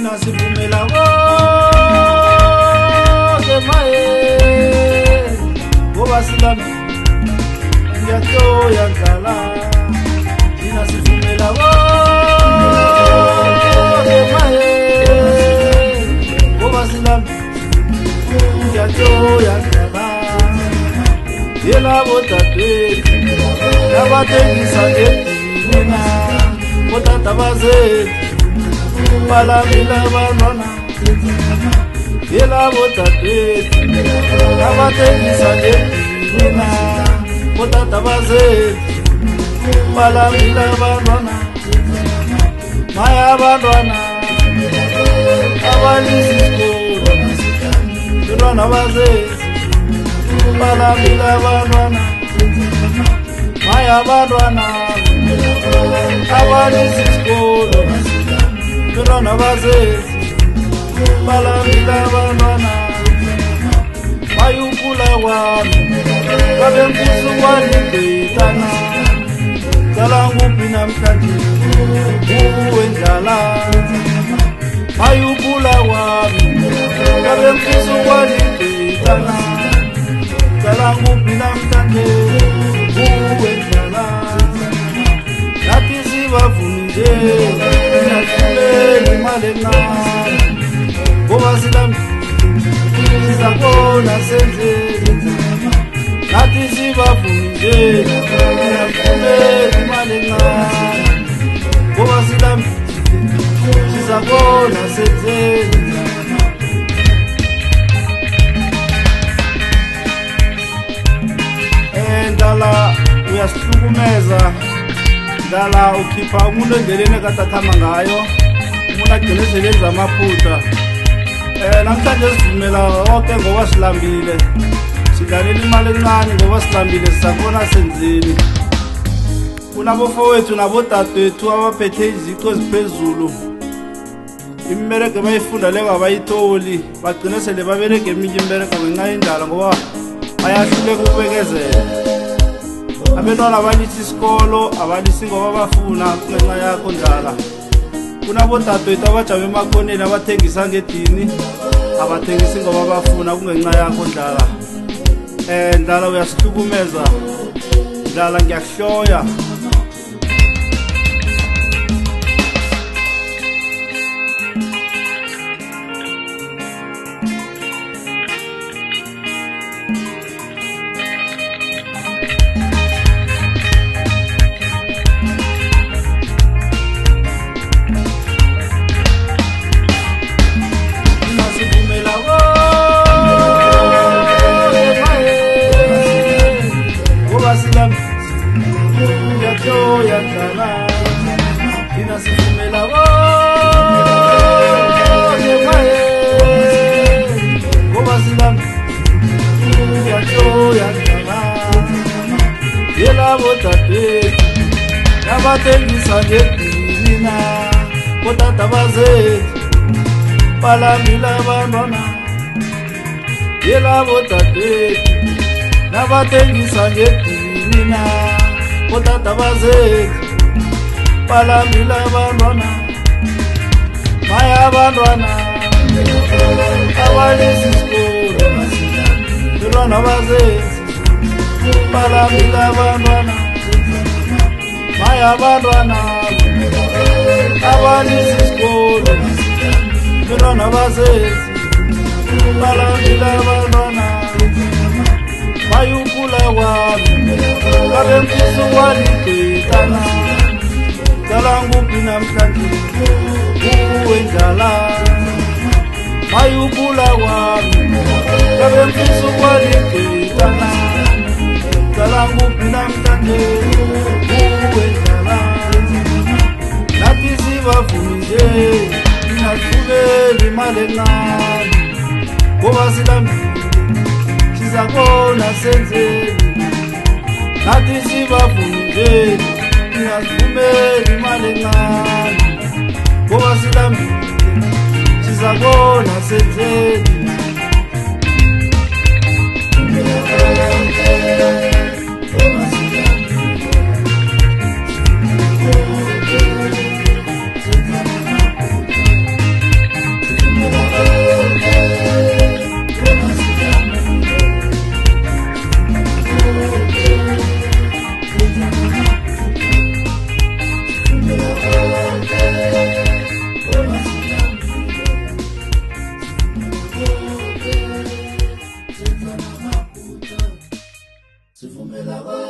thina sivumela konke maye ngoba silambile ngiyathoya ndlala thina sivumela konke maye ngoba silambile ngiyathoya ndlala yelabo dadethu nabathengisa ngedina botata bazethu balamile abantwana yelabo dadethu nabathengisa ngedina botata bazethu balamile abantwana maya abantwana abalisikolo abantwana bazethu balamile abantwana maya abantwana abalisikolo abantwana bazethu balamile abantwana bayukula kwami kabe mfisa kwalindetana dlala nguphi namhlanje uwe ndlala bayukula kwami kabe mfisa kwalindetana dlala nguphi namhlanje uwe ndlala nathi sibavunje nahluleli imali encane ngoba silambile sizakona senzeni nathi sibavunje nahluleli imali encane ngoba silambile sizakona senzeni ndala uyasihlukumeza ndala ukhipha umuntu endleleni ekatathama ngayo umuntu agcine ezeleni zamaphutha namhlanje sivumela wonke ngoba silambile sidlalela imali encane ngoba silambile sisakubona senzeni kunabofowethu nabodadewethu abaphethe iziqu eziphezulu imibereko bayifunda leko abayitholi bagcine sele babereke eminye imibereko ngenxa yendlala ngoba bayahluleka ukubekezela abantwana abalisi isikolo abalisi ngoba bafuna ngenxa yakho ndlala kunabodadewethu abajame emakhoneni abathengisa ngedini abathengisi ngoba bafuna kungenxa yakho ndlala ndlala uyasihlukumeza ndlala ngiyakuhloya yelabo dadethu nabathengisa ngedina botata bazethu balamile abantwana yelabo dadethu nabathengisa ngedina botata bazethu balamile abantwana maya abantwana abalisikolo abantwana bazethu balamile abantwana maya abantwana abalisikolo abantwana bazethu balamile abantwana bayukula kwami kabe mfisa kwalindetana dlala nguphi namhlanje uwe ndlala bayukula kwami kabe mfisa kwalindetana dlala nguphi namhlanje uwe ndlala nathi sibavunje nahluleli imali encane ngoba silambile sizakona senzeni nathi sibavunje nasivumeli imali encane ngoba silambile sizakona senzeni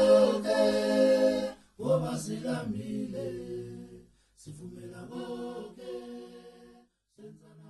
boke, oba silamile, sivumela boke, senzana